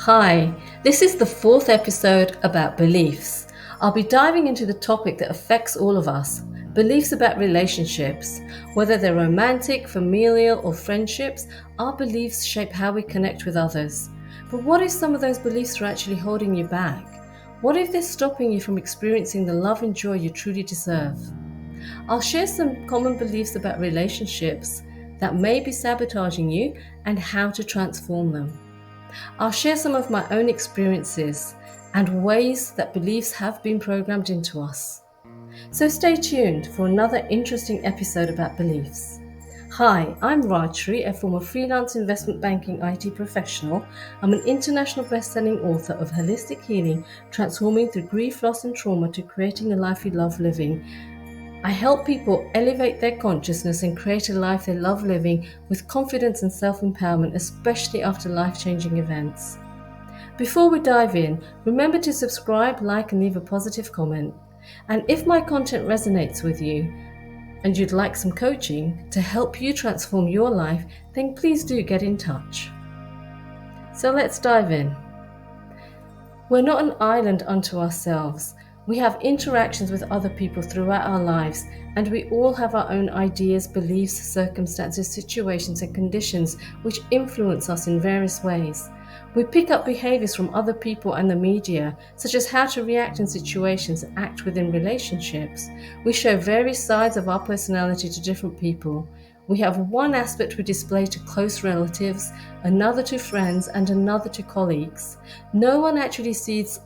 Hi, this is the fourth episode about beliefs. I'll be diving into the topic that affects all of us, beliefs about relationships. Whether they're romantic, familial, or friendships, our beliefs shape how we connect with others. But what if some of those beliefs are actually holding you back? What if they're stopping you from experiencing the love and joy you truly deserve? I'll share some common beliefs about relationships that may be sabotaging you and how to transform them. I'll share some of my own experiences and ways that beliefs have been programmed into us. So stay tuned for another interesting episode about beliefs. Hi, I'm Rajshree, a former freelance investment banking IT professional. I'm an international best-selling author of Holistic Healing, Transforming Through Grief, Loss and Trauma to Creating a Life You Love Living. I help people elevate their consciousness and create a life they love living with confidence and self-empowerment, especially after life-changing events. Before we dive in, remember to subscribe, like, and leave a positive comment. And if my content resonates with you and you'd like some coaching to help you transform your life, then please do get in touch. So let's dive in. We're not an island unto ourselves. We have interactions with other people throughout our lives, and we all have our own ideas, beliefs, circumstances, situations, and conditions which influence us in various ways. We pick up behaviors from other people and the media, such as how to react in situations and act within relationships. We show various sides of our personality to different people. We have one aspect we display to close relatives, another to friends, and another to colleagues. No one actually sees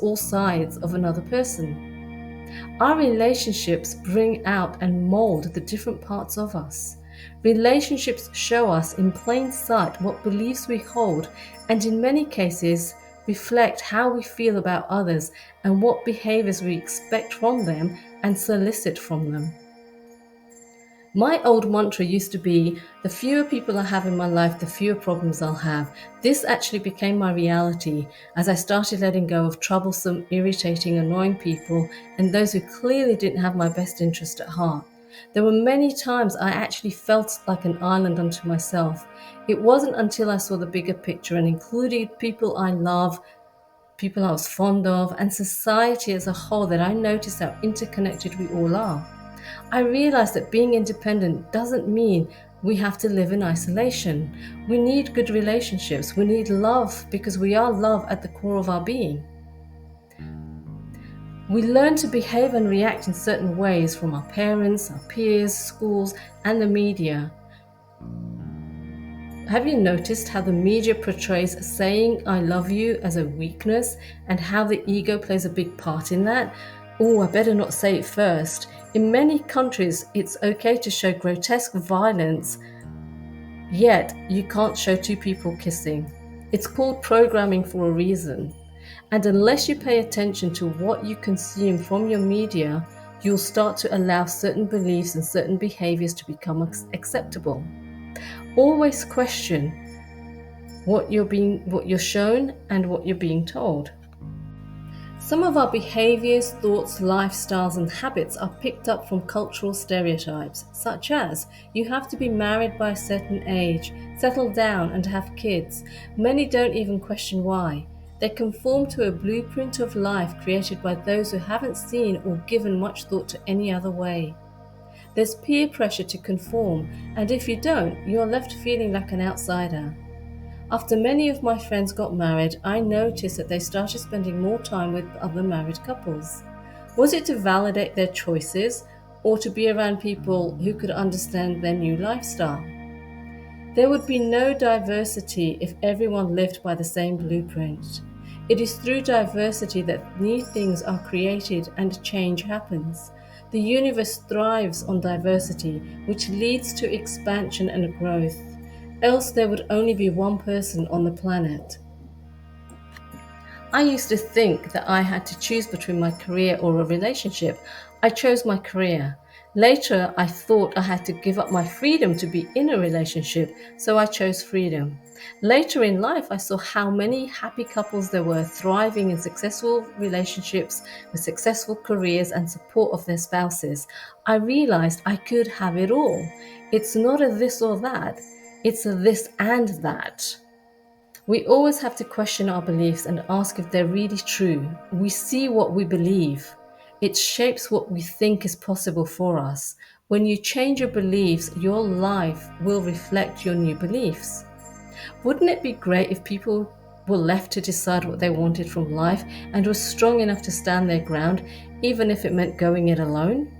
all sides of another person. Our relationships bring out and mold the different parts of us. Relationships show us in plain sight what beliefs we hold, and in many cases reflect how we feel about others and what behaviors we expect from them and solicit from them. My old mantra used to be, the fewer people I have in my life, the fewer problems I'll have. This actually became my reality as I started letting go of troublesome, irritating, annoying people and those who clearly didn't have my best interest at heart. There were many times I actually felt like an island unto myself. It wasn't until I saw the bigger picture and included people I love, people I was fond of, and society as a whole that I noticed how interconnected we all are. I realized that being independent doesn't mean we have to live in isolation. We need good relationships. We need love because we are love at the core of our being. We learn to behave and react in certain ways from our parents, our peers, schools, and the media. Have you noticed how the media portrays saying I love you as a weakness and how the ego plays a big part in that? Oh, I better not say it first. In many countries, it's okay to show grotesque violence, yet you can't show two people kissing. It's called programming for a reason. And unless you pay attention to what you consume from your media, you'll start to allow certain beliefs and certain behaviors to become acceptable. Always question what you're shown and what you're being told. Some of our behaviors, thoughts, lifestyles, and habits are picked up from cultural stereotypes, such as you have to be married by a certain age, settle down, and have kids. Many don't even question why. They conform to a blueprint of life created by those who haven't seen or given much thought to any other way. There's peer pressure to conform, and if you don't, you're left feeling like an outsider. After many of my friends got married, I noticed that they started spending more time with other married couples. Was it to validate their choices or to be around people who could understand their new lifestyle? There would be no diversity if everyone lived by the same blueprint. It is through diversity that new things are created and change happens. The universe thrives on diversity, which leads to expansion and growth. Else there would only be one person on the planet. I used to think that I had to choose between my career or a relationship. I chose my career. Later, I thought I had to give up my freedom to be in a relationship, so I chose freedom. Later in life, I saw how many happy couples there were thriving in successful relationships with successful careers and support of their spouses. I realized I could have it all. It's not a this or that, it's a this and that. We always have to question our beliefs and ask if they're really true. We see what we believe. It shapes what we think is possible for us. When you change your beliefs, your life will reflect your new beliefs. Wouldn't it be great if people were left to decide what they wanted from life and were strong enough to stand their ground, even if it meant going it alone?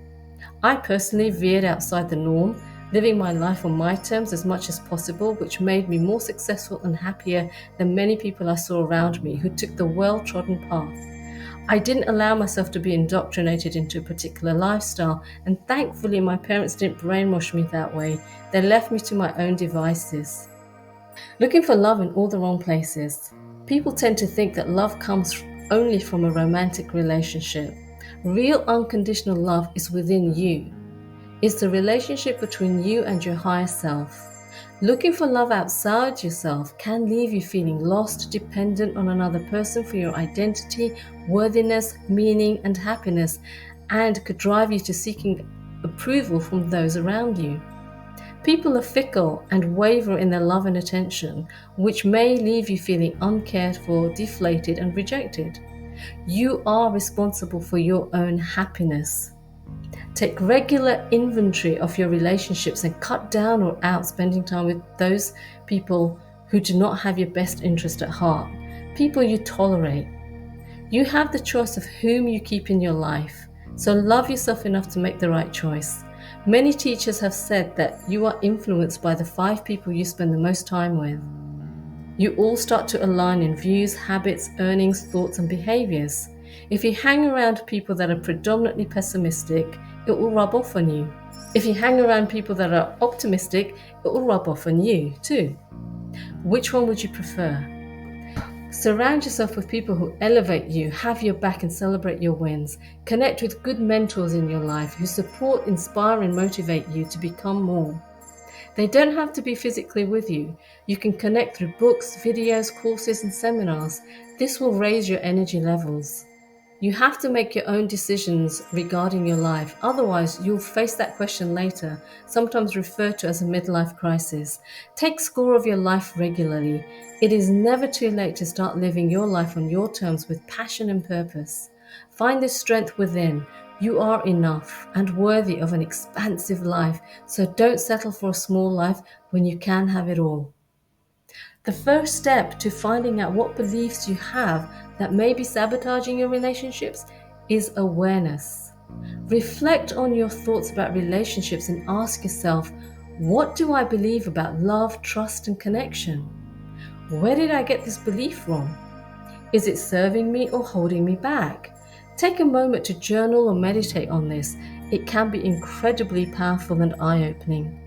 I personally veered outside the norm, living my life on my terms as much as possible, which made me more successful and happier than many people I saw around me who took the well-trodden path. I didn't allow myself to be indoctrinated into a particular lifestyle, and thankfully my parents didn't brainwash me that way. They left me to my own devices. Looking for love in all the wrong places. People tend to think that love comes only from a romantic relationship. Real unconditional love is within you. It's the relationship between you and your higher self. Looking for love outside yourself can leave you feeling lost, dependent on another person for your identity, worthiness, meaning, and happiness, and could drive you to seeking approval from those around you. People are fickle and waver in their love and attention, which may leave you feeling uncared for, deflated, and rejected. You are responsible for your own happiness. Take regular inventory of your relationships and cut down or out spending time with those people who do not have your best interest at heart, people you tolerate. You have the choice of whom you keep in your life, so love yourself enough to make the right choice. Many teachers have said that you are influenced by the 5 people you spend the most time with. You all start to align in views, habits, earnings, thoughts, and behaviors. If you hang around people that are predominantly pessimistic, it will rub off on you. If you hang around people that are optimistic, it will rub off on you too. Which one would you prefer? Surround yourself with people who elevate you, have your back, and celebrate your wins. Connect with good mentors in your life who support, inspire, and motivate you to become more. They don't have to be physically with you. You can connect through books, videos, courses, and seminars. This will raise your energy levels. You have to make your own decisions regarding your life. Otherwise, you'll face that question later, sometimes referred to as a midlife crisis. Take score of your life regularly. It is never too late to start living your life on your terms with passion and purpose. Find the strength within. You are enough and worthy of an expansive life, so don't settle for a small life when you can have it all. The first step to finding out what beliefs you have that may be sabotaging your relationships is awareness. Reflect on your thoughts about relationships and ask yourself, what do I believe about love, trust, and connection? Where did I get this belief from? Is it serving me or holding me back? Take a moment to journal or meditate on this. It can be incredibly powerful and eye-opening.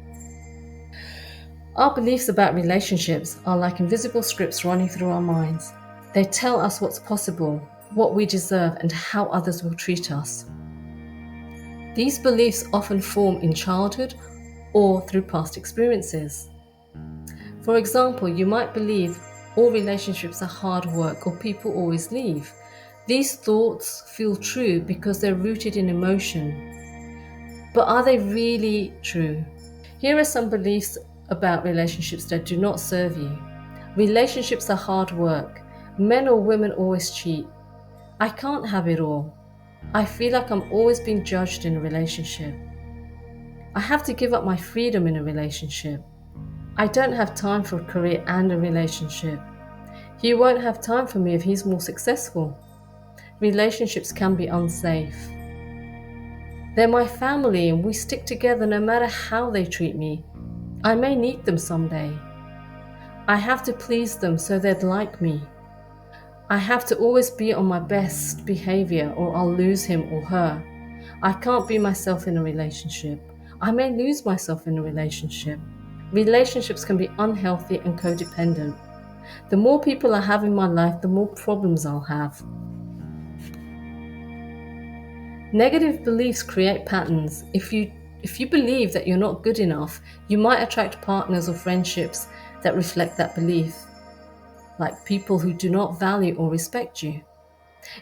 Our beliefs about relationships are like invisible scripts running through our minds. They tell us what's possible, what we deserve, and how others will treat us. These beliefs often form in childhood or through past experiences. For example, you might believe all relationships are hard work or people always leave. These thoughts feel true because they're rooted in emotion. But are they really true? Here are some beliefs about relationships that do not serve you. Relationships are hard work. Men or women always cheat. I can't have it all. I feel like I'm always being judged in a relationship. I have to give up my freedom in a relationship. I don't have time for a career and a relationship. He won't have time for me if he's more successful. Relationships can be unsafe. They're my family and we stick together no matter how they treat me. I may need them someday. I have to please them so they'd like me. I have to always be on my best behavior or I'll lose him or her. I can't be myself in a relationship. I may lose myself in a relationship. Relationships can be unhealthy and codependent. The more people I have in my life, the more problems I'll have. Negative beliefs create patterns. If you believe that you're not good enough, you might attract partners or friendships that reflect that belief, like people who do not value or respect you.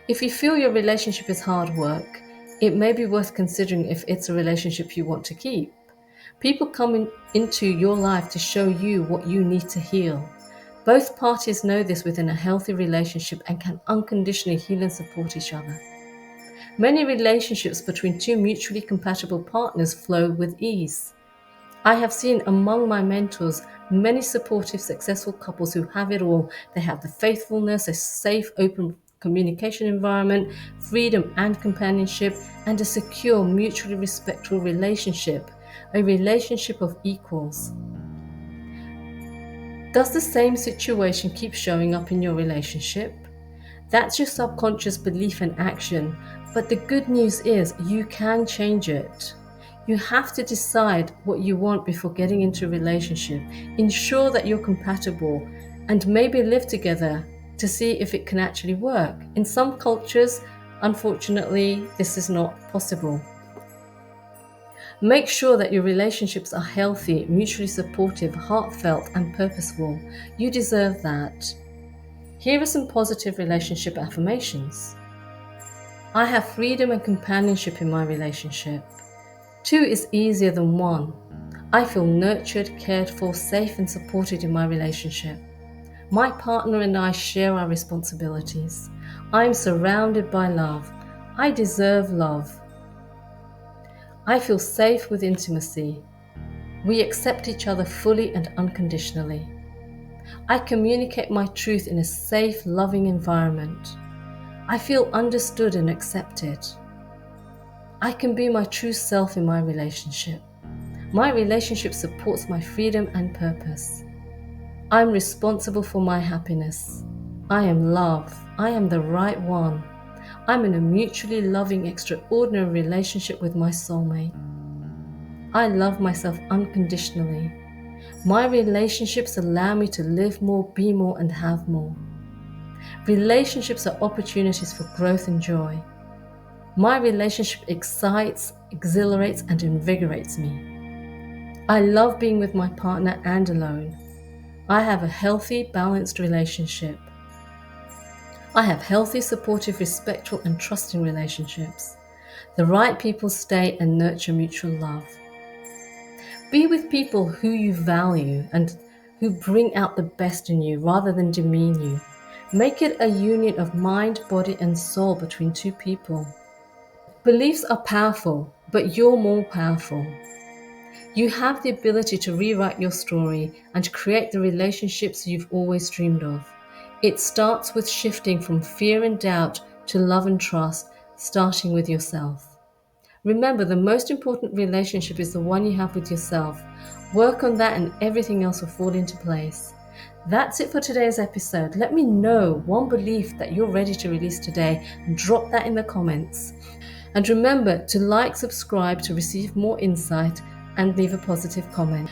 If you feel your relationship is hard work, it may be worth considering if it's a relationship you want to keep. People come into your life to show you what you need to heal. Both parties know this within a healthy relationship and can unconditionally heal and support each other. Many relationships between two mutually compatible partners flow with ease. I have seen among my mentors many supportive, successful couples who have it all. They have the faithfulness, a safe, open communication environment, freedom and companionship, and a secure, mutually respectful relationship, a relationship of equals. Does the same situation keep showing up in your relationship? That's your subconscious belief and action, but the good news is you can change it. You have to decide what you want before getting into a relationship. Ensure that you're compatible and maybe live together to see if it can actually work. In some cultures, unfortunately, this is not possible. Make sure that your relationships are healthy, mutually supportive, heartfelt, and purposeful. You deserve that. Here are some positive relationship affirmations. I have freedom and companionship in my relationship. 2 is easier than 1. I feel nurtured, cared for, safe, and supported in my relationship. My partner and I share our responsibilities. I am surrounded by love. I deserve love. I feel safe with intimacy. We accept each other fully and unconditionally. I communicate my truth in a safe, loving environment. I feel understood and accepted. I can be my true self in my relationship. My relationship supports my freedom and purpose. I'm responsible for my happiness. I am love. I am the right one. I'm in a mutually loving, extraordinary relationship with my soulmate. I love myself unconditionally. My relationships allow me to live more, be more, and have more. Relationships are opportunities for growth and joy. My relationship excites, exhilarates, and invigorates me. I love being with my partner and alone. I have a healthy, balanced relationship. I have healthy, supportive, respectful, and trusting relationships. The right people stay and nurture mutual love. Be with people who you value and who bring out the best in you rather than demean you. Make it a union of mind, body, and soul between two people. Beliefs are powerful, but you're more powerful. You have the ability to rewrite your story and create the relationships you've always dreamed of. It starts with shifting from fear and doubt to love and trust, starting with yourself. Remember, the most important relationship is the one you have with yourself. Work on that and everything else will fall into place. That's it for today's episode. Let me know one belief that you're ready to release today and drop that in the comments. And remember to like, subscribe to receive more insight and leave a positive comment.